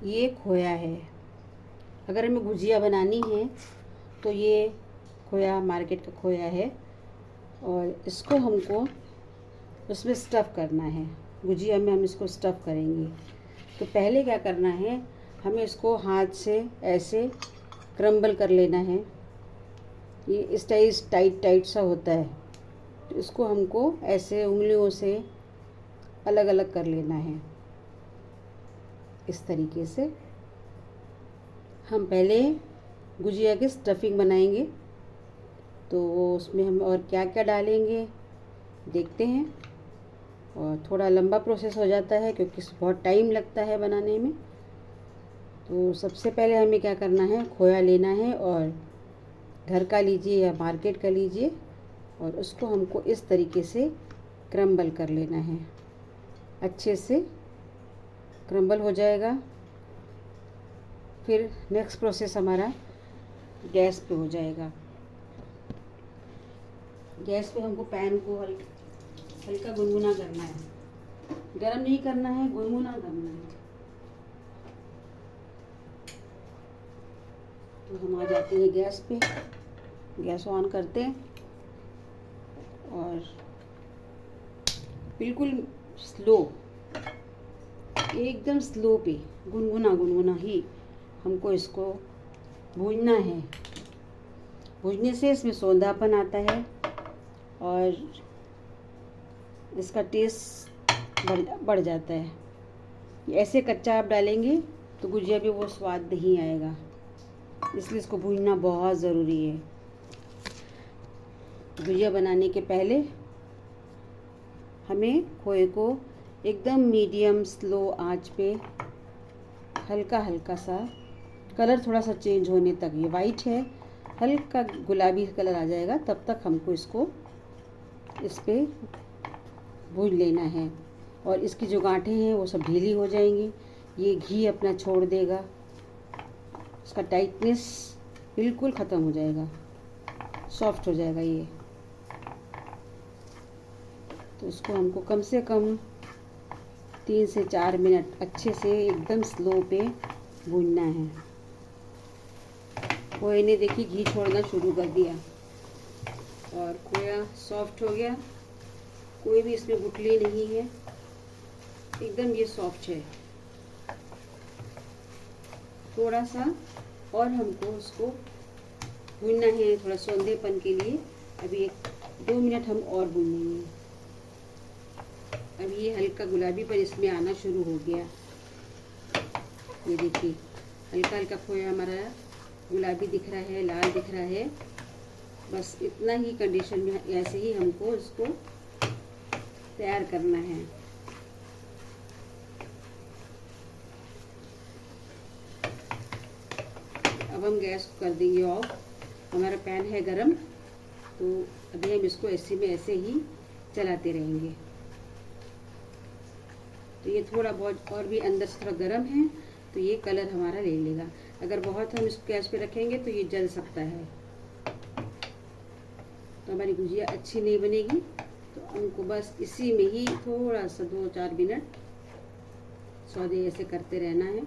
ये खोया है। अगर हमें गुजिया बनानी है तो ये खोया मार्केट का खोया है और इसको हमको उसमें स्टफ़ करना है। गुजिया में हम इसको स्टफ़ करेंगे। तो पहले क्या करना है, हमें इसको हाथ से ऐसे क्रम्बल कर लेना है। ये इस टाइट टाइट सा होता है, तो इसको हमको ऐसे उंगलियों से अलग अलग कर लेना है। इस तरीके से हम पहले गुजिया की स्टफिंग बनाएंगे। तो उसमें हम और क्या क्या डालेंगे देखते हैं। और थोड़ा लंबा प्रोसेस हो जाता है क्योंकि बहुत टाइम लगता है बनाने में। तो सबसे पहले हमें क्या करना है, खोया लेना है और घर का लीजिए या मार्केट का लीजिए, और उसको हमको इस तरीके से क्रम्बल कर लेना है। अच्छे से क्रम्बल हो जाएगा। फिर नेक्स्ट प्रोसेस हमारा गैस पे हो जाएगा। गैस पे हमको पैन को हल्का गुनगुना करना है। गरम नहीं करना है, गुनगुना करना है। तो हम आ जाते हैं गैस पे। गैस ऑन करते हैं और बिल्कुल स्लो, एकदम स्लो पे गुनगुना गुनगुना ही हमको इसको भूनना है। भूनने से इसमें सौंधापन आता है और इसका टेस्ट बढ़ जाता है। ऐसे कच्चा आप डालेंगे तो गुजिया भी वो स्वाद नहीं आएगा, इसलिए इसको भूनना बहुत ज़रूरी है। गुजिया बनाने के पहले हमें खोए को एकदम मीडियम स्लो आंच पे हल्का हल्का सा, कलर थोड़ा सा चेंज होने तक, ये वाइट है, हल्का गुलाबी कलर आ जाएगा तब तक हमको इसको इस पे भून लेना है। और इसकी जो गांठें हैं वो सब ढीली हो जाएंगी। ये घी अपना छोड़ देगा, इसका टाइटनेस बिल्कुल ख़त्म हो जाएगा, सॉफ्ट हो जाएगा ये। तो इसको हमको कम से कम 3 से 4 मिनट अच्छे से एकदम स्लो पे भूनना है। खोए ने देखिए घी छोड़ना शुरू कर दिया और खोया सॉफ्ट हो गया। कोई भी इसमें गुठली नहीं है, एकदम ये सॉफ्ट है। थोड़ा सा और हमको उसको भूनना है, थोड़ा सौंधेपन के लिए। अभी 1-2 मिनट हम और भूनेंगे। अब ये हल्का गुलाबी पर इसमें आना शुरू हो गया। ये देखिए हल्का हल्का खोया हमारा गुलाबी दिख रहा है, लाल दिख रहा है। बस इतना ही कंडीशन में ऐसे ही हमको इसको तैयार करना है। अब हम गैस को कर देंगे ऑफ। हमारा पैन है गरम, तो अभी हम इसको ऐसे में ऐसे ही चलाते रहेंगे। तो ये थोड़ा बहुत और भी अंदर से थोड़ा गर्म है, तो ये कलर हमारा ले लेगा। अगर बहुत हम इसको गैस पे रखेंगे तो ये जल सकता है, तो हमारी गुजिया अच्छी नहीं बनेगी। तो हमको बस इसी में ही थोड़ा सा 2-4 मिनट सौदे ऐसे करते रहना है।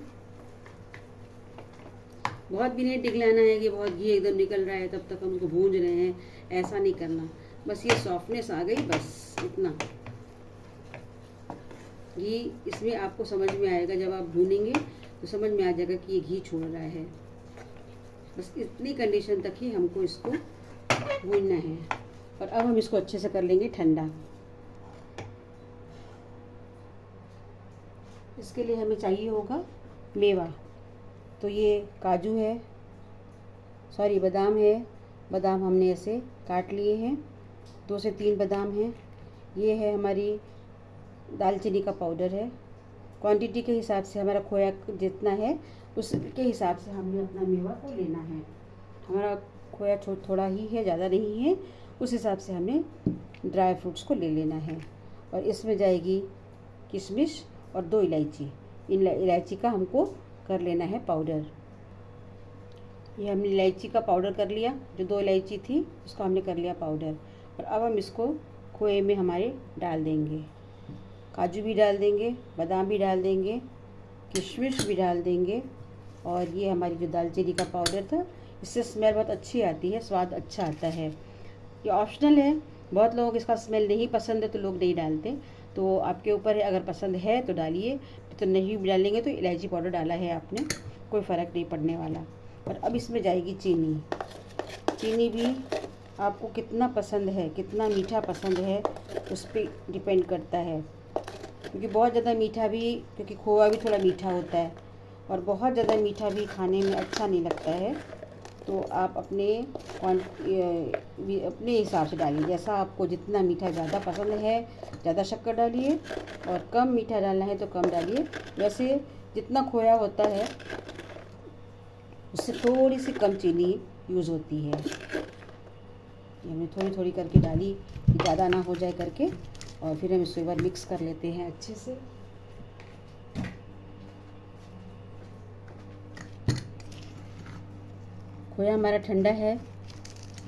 बहुत भी नहीं टिकलाना है कि बहुत घी एकदम निकल रहा है तब तक हम उसको भूंज रहे हैं, ऐसा नहीं करना। बस ये सॉफ्टनेस आ गई, बस इतना। घी इसमें आपको समझ में आएगा, जब आप भूनेंगे तो समझ में आ जाएगा कि ये घी छोड़ रहा है। बस इतनी कंडीशन तक ही हमको इसको भूनना है। और अब हम इसको अच्छे से कर लेंगे ठंडा। इसके लिए हमें चाहिए होगा मेवा। तो ये काजू है, सॉरी बादाम है। बादाम हमने ऐसे काट लिए हैं, 2 से 3 बादाम हैं। ये है हमारी दालचीनी का पाउडर है। क्वांटिटी के हिसाब से हमारा खोया जितना है उसके हिसाब से हमने अपना मेवा को लेना है। हमारा खोया थोड़ा ही है, ज़्यादा नहीं है, उस हिसाब से हमें ड्राई फ्रूट्स को ले लेना है। और इसमें जाएगी किशमिश और 2 इलायची। इन इलायची का हमको कर लेना है पाउडर। ये हमने इलायची का पाउडर कर लिया, जो 2 इलायची थी उसका हमने कर लिया पाउडर। और अब हम इसको खोए में हमारे डाल देंगे। काजू भी डाल देंगे, बादाम भी डाल देंगे, किशमिश भी डाल देंगे। और ये हमारी जो दालचीनी का पाउडर था, इससे स्मेल बहुत अच्छी आती है, स्वाद अच्छा आता है। ये ऑप्शनल है, बहुत लोगों को इसका स्मेल नहीं पसंद है तो लोग नहीं डालते, तो आपके ऊपर है। अगर पसंद है तो डालिए, तो नहीं डालेंगे तो इलायची पाउडर डाला है आपने, कोई फ़र्क नहीं पड़ने वाला। और अब इसमें जाएगी चीनी। चीनी भी आपको कितना पसंद है, कितना मीठा पसंद है, उस पर डिपेंड करता है। क्योंकि बहुत ज़्यादा मीठा भी, क्योंकि खोआ भी थोड़ा मीठा होता है, और बहुत ज़्यादा मीठा भी खाने में अच्छा नहीं लगता है। तो आप अपने हिसाब से डालिए, जैसा आपको जितना मीठा ज़्यादा पसंद है ज़्यादा शक्कर डालिए, और कम मीठा डालना है तो कम डालिए। वैसे जितना खोया होता है उससे थोड़ी सी कम चीनी यूज़ होती है। ये हमने थोड़ी थोड़ी करके डाली, ज़्यादा ना हो जाए करके। और फिर हम इसको एक बार मिक्स कर लेते हैं अच्छे से। खोया हमारा ठंडा है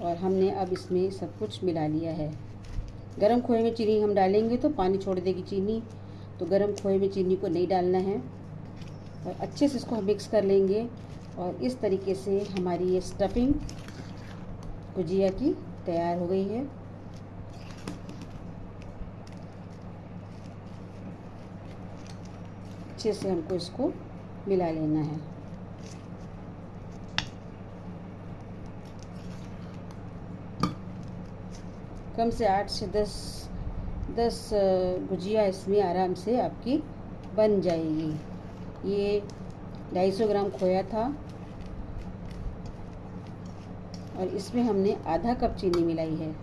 और हमने अब इसमें सब कुछ मिला लिया है। गरम खोए में चीनी हम डालेंगे तो पानी छोड़ देगी चीनी, तो गरम खोए में चीनी को नहीं डालना है। और अच्छे से इसको हम मिक्स कर लेंगे। और इस तरीके से हमारी ये स्टफिंग गुजिया की तैयार हो गई है। अच्छे से हमको इसको मिला लेना है। कम से 8 से 10 गुजिया इसमें आराम से आपकी बन जाएगी। ये 250 ग्राम खोया था और इसमें हमने आधा कप चीनी मिलाई है।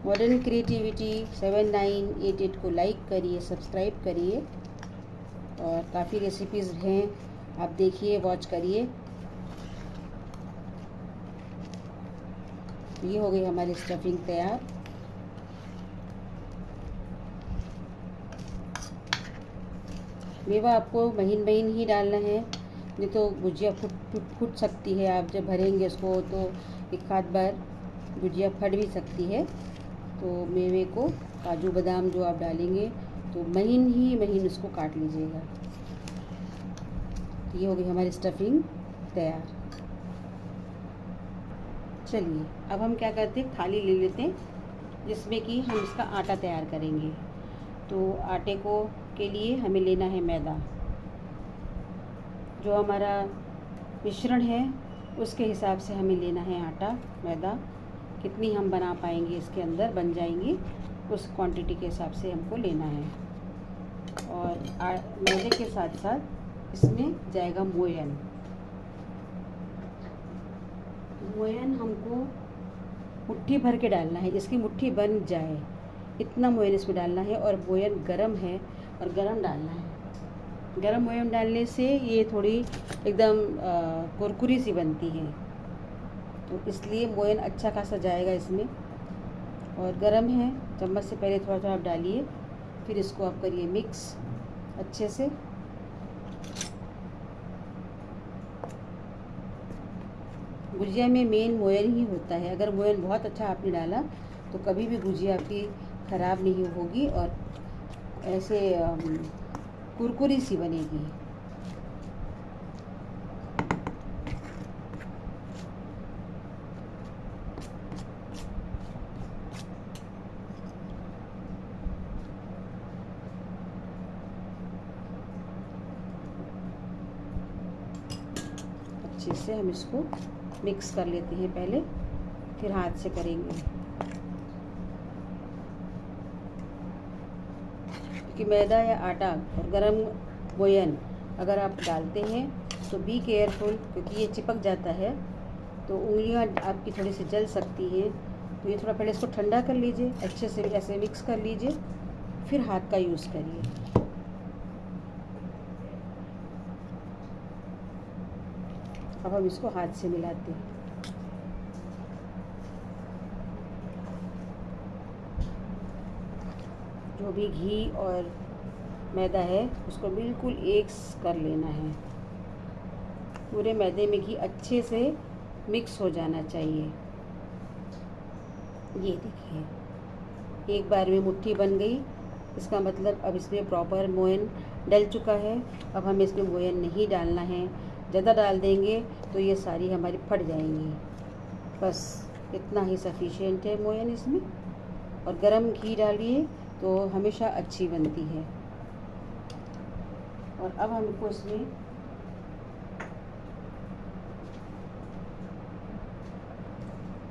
मॉडर्न क्रिएटिविटी 7988 को लाइक करिए, सब्सक्राइब करिए, और काफ़ी रेसिपीज़ हैं, आप देखिए, वॉच करिए। ये हो गई हमारी स्टफिंग तैयार। मेवा आपको महीन महीन ही डालना है, नहीं तो गुजिया फूट सकती है। आप जब भरेंगे उसको तो एक आध बार गुजिया फट भी सकती है। तो मेवे को, काजू बादाम जो आप डालेंगे तो महीन ही महीन उसको काट लीजिएगा। ये हो गई हमारी स्टफिंग तैयार। चलिए अब हम क्या करते हैं, थाली ले लेते हैं जिसमें कि हम इसका आटा तैयार करेंगे। तो आटे को के लिए हमें लेना है मैदा। जो हमारा मिश्रण है उसके हिसाब से हमें लेना है आटा, मैदा। कितनी हम बना पाएंगे इसके अंदर बन जाएंगी, उस क्वांटिटी के हिसाब से हमको लेना है। और मैदे के साथ साथ इसमें जाएगा मोयन। मोयन हमको मुट्ठी भर के डालना है, इसकी मुट्ठी बन जाए इतना मोयन इसमें डालना है। और मोयन गरम है और गरम डालना है। गरम मोयन डालने से ये थोड़ी एकदम कुरकुरी सी बनती है, तो इसलिए मोयन अच्छा खासा जाएगा इसमें। और गरम है, चम्मच से पहले थोड़ा थोड़ा आप डालिए, फिर इसको आप करिए मिक्स अच्छे से। गुजिया में मेन मोयन ही होता है। अगर मोयन बहुत अच्छा आपने डाला तो कभी भी गुजिया आपकी ख़राब नहीं होगी और ऐसे कुरकुरी सी बनेगी। अच्छे से हम इसको मिक्स कर लेते हैं पहले, फिर हाथ से करेंगे। क्योंकि मैदा या आटा और गरम मोयन अगर आप डालते हैं तो बी केयरफुल, क्योंकि ये चिपक जाता है तो उंगलियां आपकी थोड़ी सी जल सकती हैं। तो ये थोड़ा पहले इसको ठंडा कर लीजिए, अच्छे से ऐसे मिक्स कर लीजिए, फिर हाथ का यूज़ करिए। अब हम इसको हाथ से मिलाते हैं। जो भी घी और मैदा है उसको बिल्कुल एक कर लेना है। पूरे मैदे में घी अच्छे से मिक्स हो जाना चाहिए। ये देखिए, एक बार में मुट्ठी बन गई। इसका मतलब अब इसमें प्रॉपर मोयन डल चुका है। अब हमें इसमें मोयन नहीं डालना है, ज़्यादा डाल देंगे तो ये सारी हमारी फट जाएंगी। बस इतना ही सफिशिएंट है मोयन इसमें। और गरम घी डालिए तो हमेशा अच्छी बनती है। और अब हमको इसमें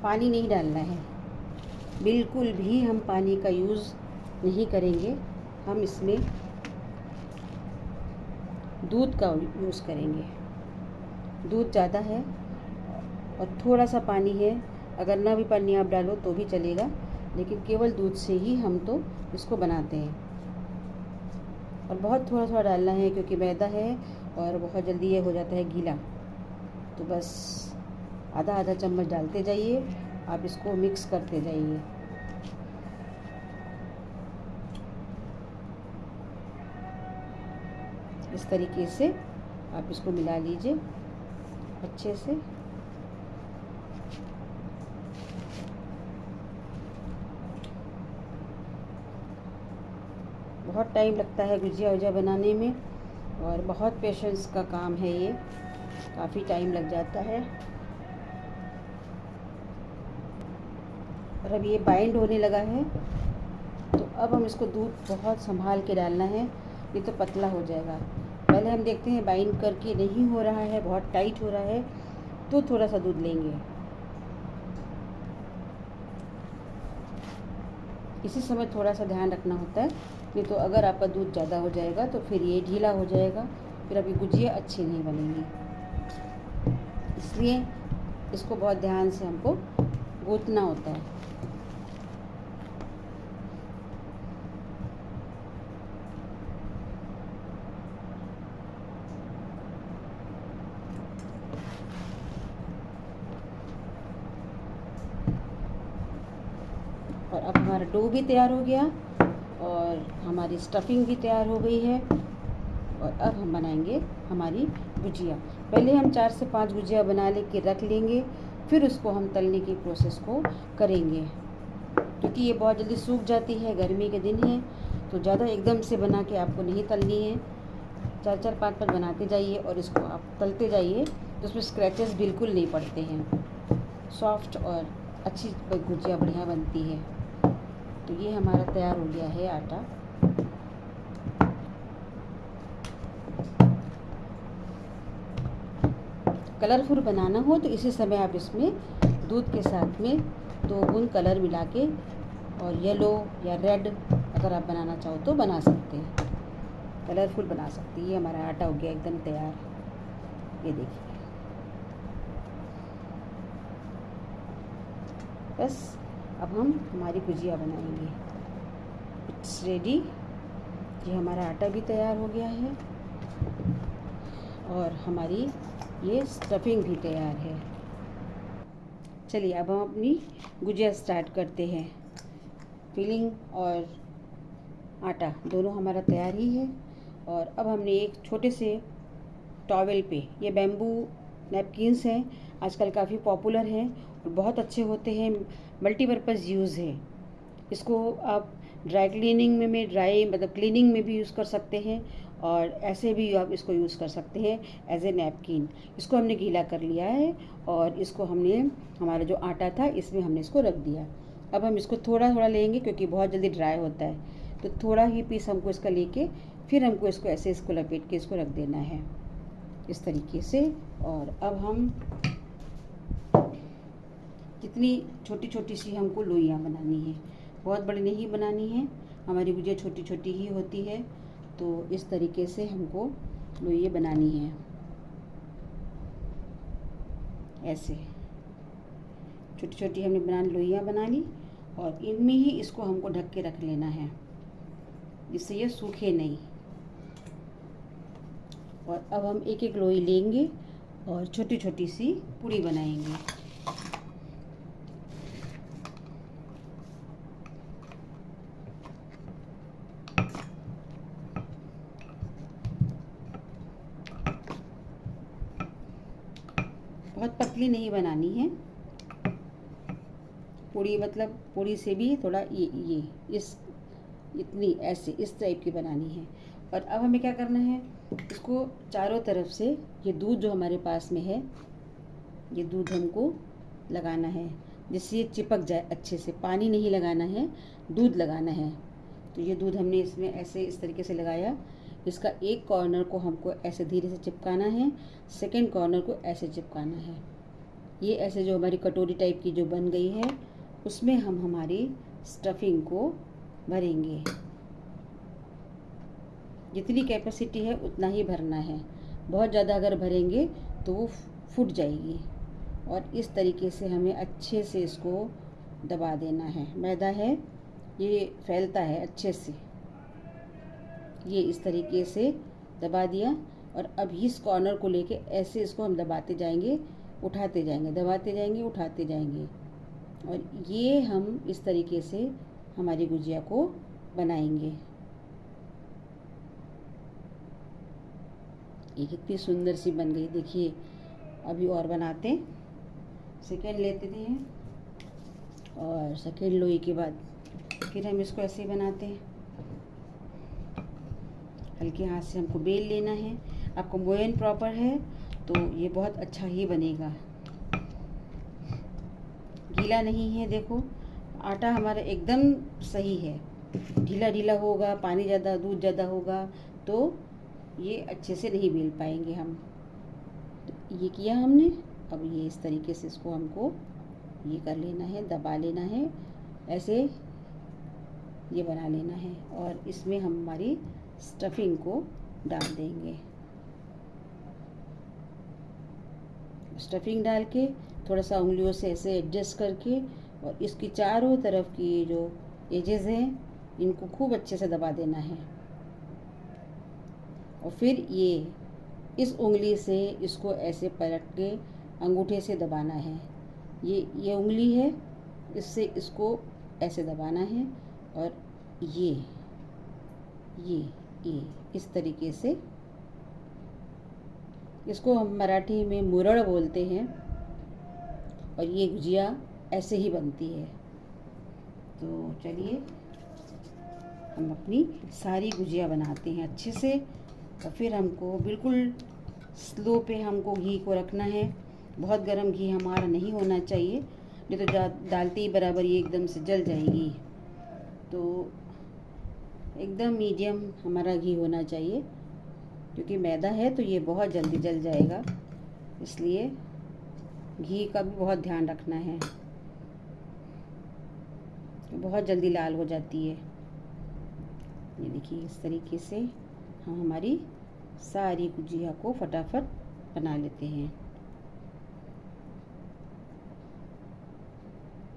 पानी नहीं डालना है, बिल्कुल भी हम पानी का यूज़ नहीं करेंगे। हम इसमें दूध का यूज़ करेंगे। दूध ज़्यादा है और थोड़ा सा पानी है। अगर ना भी पानी आप डालो तो भी चलेगा, लेकिन केवल दूध से ही हम तो इसको बनाते हैं। और बहुत थोड़ा थोड़ा डालना है क्योंकि मैदा है और बहुत जल्दी ये हो जाता है गीला। तो बस आधा आधा चम्मच डालते जाइए, आप इसको मिक्स करते जाइए। इस तरीके से आप इसको मिला लीजिए अच्छे से। बहुत टाइम लगता है गुजिया वुजिया बनाने में और बहुत पेशेंस का काम है ये, काफ़ी टाइम लग जाता है। और अब ये बाइंड होने लगा है, तो अब हम इसको दूध बहुत संभाल के डालना है, नहीं तो पतला हो जाएगा। पहले हम देखते हैं बाइंड करके नहीं हो रहा है, बहुत टाइट हो रहा है, तो थोड़ा सा दूध लेंगे। इसी समय थोड़ा सा ध्यान रखना होता है, नहीं तो अगर आपका दूध ज़्यादा हो जाएगा तो फिर ये ढीला हो जाएगा, फिर अभी गुजिया अच्छी नहीं बनेगी। इसलिए इसको बहुत ध्यान से हमको गूँथना होता है। और अब हमारा डो भी तैयार हो गया और हमारी स्टफिंग भी तैयार हो गई है। और अब हम बनाएंगे हमारी गुजिया। पहले हम 4 से 5 गुजिया बना के रख लेंगे, फिर उसको हम तलने की प्रोसेस को करेंगे, क्योंकि ये बहुत जल्दी सूख जाती है। गर्मी के दिन है तो ज़्यादा एकदम से बना के आपको नहीं तलनी है। 4-4, 5-5 बनाते जाइए और इसको आप तलते जाइए, तो उसमें स्क्रैचेस बिल्कुल नहीं पड़ते हैं। सॉफ्ट और अच्छी गुजिया बढ़िया बनती है। तो ये हमारा तैयार हो गया है आटा। कलरफुल बनाना हो तो इसी समय आप इसमें दूध के साथ में 2 बूंद कलर मिला के और येलो या रेड अगर आप बनाना चाहो तो बना सकते हैं, कलरफुल बना सकते हैं। ये हमारा आटा हो गया एकदम तैयार, ये देखिए। बस अब हम हमारी गुजिया बनाएंगे। It's ready. ये हमारा आटा भी तैयार हो गया है और हमारी ये स्टफिंग भी तैयार है। चलिए अब हम अपनी गुजिया स्टार्ट करते हैं। फिलिंग और आटा दोनों हमारा तैयार ही है। और अब हमने एक छोटे से टॉवेल पे, ये बैम्बू नैपकिन्स हैं, आजकल काफ़ी पॉपुलर हैं और बहुत अच्छे होते हैं, मल्टीपर्पज़ यूज़ है। इसको आप ड्राई क्लीनिंग में ड्राई मतलब क्लीनिंग में भी यूज़ कर सकते हैं और ऐसे भी आप इसको यूज़ कर सकते हैं एज ए नैपकिन। इसको हमने गीला कर लिया है और इसको हमने हमारा जो आटा था इसमें हमने इसको रख दिया। अब हम इसको थोड़ा थोड़ा लेंगे क्योंकि बहुत जल्दी ड्राई होता है, तो थोड़ा ही पीस हमको इसका लेके फिर हमको इसको ऐसे इसको लपेट के इसको रख देना है इस तरीके से। और अब हम कितनी छोटी छोटी सी हमको लोइयाँ बनानी है, बहुत बड़ी नहीं बनानी है, हमारी गुजिया छोटी छोटी ही होती है। तो इस तरीके से हमको लोइयाँ बनानी है, ऐसे छोटी छोटी हमने लोइयाँ बना ली और इनमें ही इसको हमको ढक के रख लेना है जिससे ये सूखे नहीं। और अब हम एक एक लोई लेंगे और छोटी छोटी सी पूड़ी बनाएंगे। बहुत पतली नहीं बनानी है, पूड़ी मतलब पूड़ी से भी थोड़ा ये इस इतनी ऐसे इस टाइप की बनानी है। और अब हमें क्या करना है, इसको चारों तरफ से ये दूध जो हमारे पास में है, ये दूध हमको लगाना है जिससे ये चिपक जाए अच्छे से। पानी नहीं लगाना है, दूध लगाना है। तो ये दूध हमने इसमें ऐसे इस तरीके से लगाया। इसका एक कॉर्नर को हमको ऐसे धीरे से चिपकाना है, सेकंड कॉर्नर को ऐसे चिपकाना है। ये ऐसे जो हमारी कटोरी टाइप की जो बन गई है, उसमें हम हमारी स्टफिंग को भरेंगे। जितनी कैपेसिटी है उतना ही भरना है। बहुत ज़्यादा अगर भरेंगे तो वो फूट जाएगी। और इस तरीके से हमें अच्छे से इसको दबा देना है। मैदा है, ये फैलता है अच्छे से। ये इस तरीके से दबा दिया। और अब इस कॉर्नर को लेके ऐसे इसको हम दबाते जाएंगे, उठाते जाएंगे, दबाते जाएंगे, उठाते जाएंगे। और ये हम इस तरीके से हमारी गुजिया को बनाएंगे। ये कितनी सुंदर सी बन गई देखिए। अभी और बनाते हैं, सेकेंड लेते हैं और सेकेंड लोई के बाद फिर हम इसको ऐसे ही बनाते हैं। हल्के हाथ से हमको बेल लेना है। आपको मोयन प्रॉपर है तो ये बहुत अच्छा ही बनेगा। गीला नहीं है, देखो आटा हमारा एकदम सही है। ढीला ढीला होगा, पानी ज़्यादा दूध ज़्यादा होगा तो ये अच्छे से नहीं बेल पाएंगे हम। तो ये किया हमने। अब ये इस तरीके से इसको हमको ये कर लेना है, दबा लेना है, ऐसे ये बना लेना है। और इसमें हम हमारी स्टफिंग को डाल देंगे। स्टफिंग डाल के थोड़ा सा उंगलियों से ऐसे एडजस्ट करके और इसकी चारों तरफ की जो एजेस हैं इनको खूब अच्छे से दबा देना है। और फिर ये इस उंगली से इसको ऐसे पलट के अंगूठे से दबाना है। ये उंगली है, इससे इसको ऐसे दबाना है। और ये इस तरीके से, इसको हम मराठी में मुरड़ बोलते हैं। और ये गुजिया ऐसे ही बनती है। तो चलिए हम अपनी सारी गुजिया बनाते हैं अच्छे से। और फिर हमको बिल्कुल स्लो पे हमको घी को रखना है। बहुत गर्म घी हमारा नहीं होना चाहिए, नहीं तो डालते ही बराबर ये एकदम से जल जाएगी। तो एकदम मीडियम हमारा घी होना चाहिए, क्योंकि मैदा है तो ये बहुत जल्दी जल जाएगा। इसलिए घी का भी बहुत ध्यान रखना है, बहुत जल्दी लाल हो जाती है। ये देखिए इस तरीके से हम हमारी सारी गुजिया को फटाफट बना लेते हैं।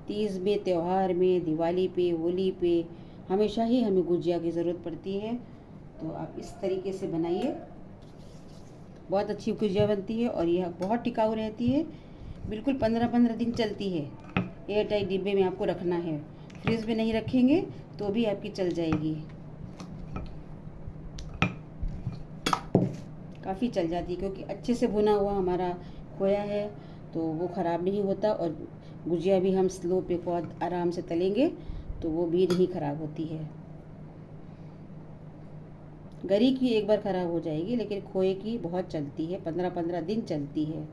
तीज में, त्यौहार में, दिवाली पे, होली पे हमेशा ही हमें गुजिया की ज़रूरत पड़ती है। तो आप इस तरीके से बनाइए, बहुत अच्छी गुजिया बनती है। और यह बहुत टिकाऊ रहती है, बिल्कुल 15-15 दिन चलती है। एयर टाइट डिब्बे में आपको रखना है, फ्रिज में नहीं रखेंगे तो भी आपकी चल जाएगी, काफ़ी चल जाती है। क्योंकि अच्छे से भुना हुआ हमारा खोया है तो वो ख़राब नहीं होता। और गुजिया भी हम स्लो पे बहुत आराम से तलेंगे तो वो भी नहीं ख़राब होती है। गरी की एक बार ख़राब हो जाएगी, लेकिन खोए की बहुत चलती है, 15-15 दिन चलती है।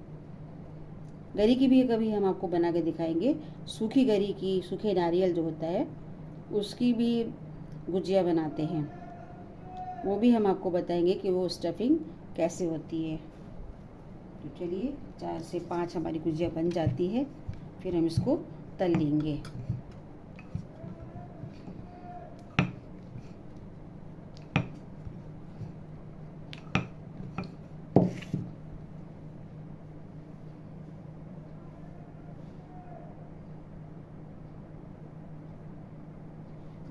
गरी की भी कभी हम आपको बना के दिखाएंगे। सूखी गरी की, सूखे नारियल जो होता है उसकी भी गुजिया बनाते हैं, वो भी हम आपको बताएंगे कि वो स्टफिंग कैसे होती है। तो चलिए 4 से 5 हमारी गुजिया बन जाती है, फिर हम इसको तल लेंगे।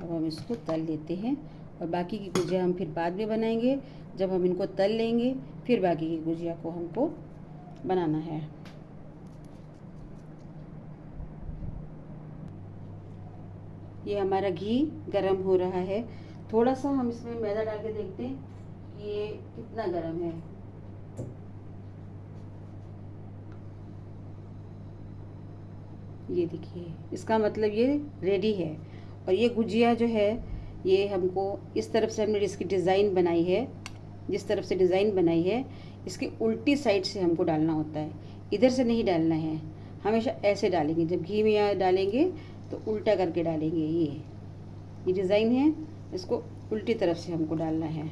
अब हम इसको तल लेते हैं और बाकी की गुजिया हम फिर बाद में बनाएंगे। जब हम इनको तल लेंगे फिर बाकी की गुजिया को हमको बनाना है। ये हमारा घी गरम हो रहा है। थोड़ा सा हम इसमें मैदा डाल के देखते हैं कि ये कितना गरम है। ये देखिए, इसका मतलब ये रेडी है। और ये गुजिया जो है ये हमको इस तरफ से हमने इसकी डिज़ाइन बनाई है, जिस तरफ से डिज़ाइन बनाई है इसकी उल्टी साइड से हमको डालना होता है, इधर से नहीं डालना है। हमेशा ऐसे डालेंगे, जब घी में यहाँ डालेंगे तो उल्टा करके डालेंगे। ये डिज़ाइन है, इसको उल्टी तरफ से हमको डालना है।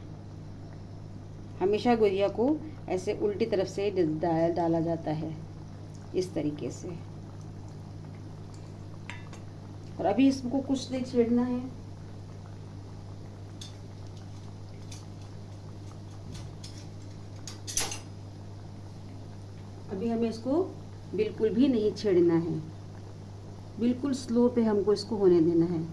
हमेशा गुजिया को ऐसे उल्टी तरफ से डाला जाता है, इस तरीके से। और अभी इसको कुछ नहीं छेड़ना है। अभी हमें इसको बिल्कुल भी नहीं छेड़ना है, बिल्कुल स्लो पे हमको इसको होने देना है।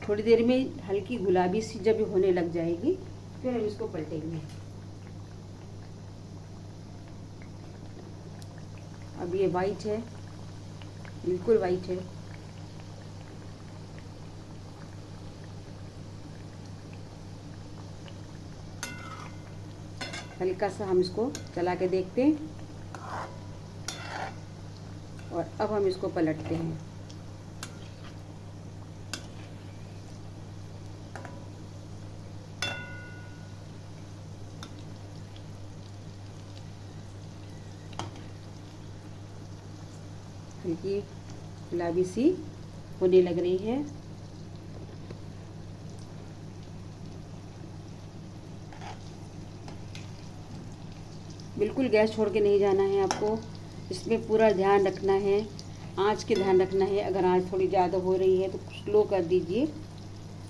थोड़ी देर में हल्की गुलाबी सी जब होने लग जाएगी फिर हम इसको पलटेंगे। अब ये वाइट है, बिल्कुल वाइट है। हल्का सा हम इसको चला के देखते हैं और अब हम इसको पलटते हैं। हल्की गुलाबी सी होने लग रही है। बिल्कुल गैस छोड़ के नहीं जाना है आपको, इसमें पूरा ध्यान रखना है, आँच के ध्यान रखना है। अगर आँच थोड़ी ज़्यादा हो रही है तो स्लो कर दीजिए,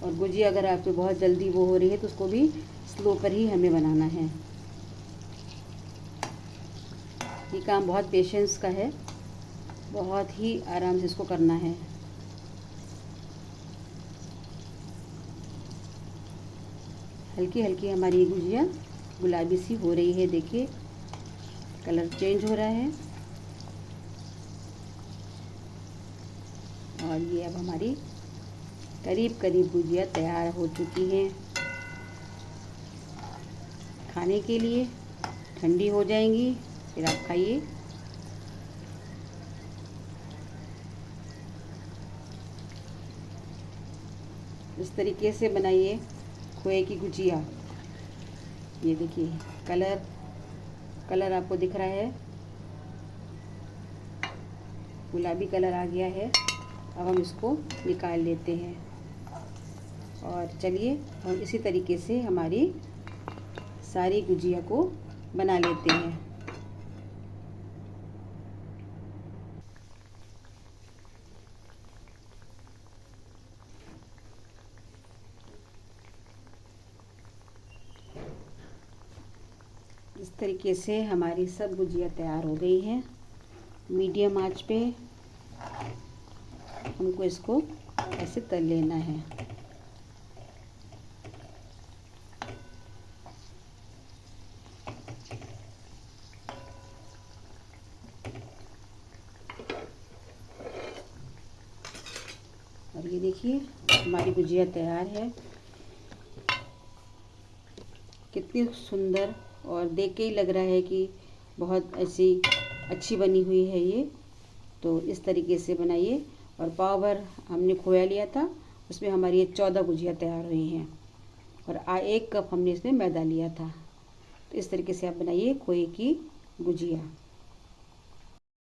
और गुजिया अगर आपको बहुत जल्दी वो हो रही है तो उसको भी स्लो पर ही हमें बनाना है। ये काम बहुत पेशेंस का है, बहुत ही आराम से इसको करना है। हल्की हल्की हमारी गुजिया गुलाबी सी हो रही है, देखिए कलर चेंज हो रहा है। और ये अब हमारी करीब करीब गुजिया तैयार हो चुकी हैं खाने के लिए। ठंडी हो जाएंगी फिर आप खाइए। इस तरीके से बनाइए खोए की गुजिया। ये देखिए कलर आपको दिख रहा है, गुलाबी कलर आ गया है। अब हम इसको निकाल लेते हैं और चलिए हम इसी तरीके से हमारी सारी गुजिया को बना लेते हैं। इस तरीके से हमारी सब गुजिया तैयार हो गई हैं। मीडियम आंच पे हमको इसको ऐसे तल लेना है। और ये देखिए हमारी गुजिया तैयार है। कितनी सुंदर, और देख के ही लग रहा है कि बहुत ऐसी अच्छी बनी हुई है ये। तो इस तरीके से बनाइए। और पाव भर हमने खोया लिया था, उसमें हमारी ये 14 गुजिया तैयार हुई हैं। और 1 कप हमने इसमें मैदा लिया था। तो इस तरीके से आप बनाइए खोए की गुजिया।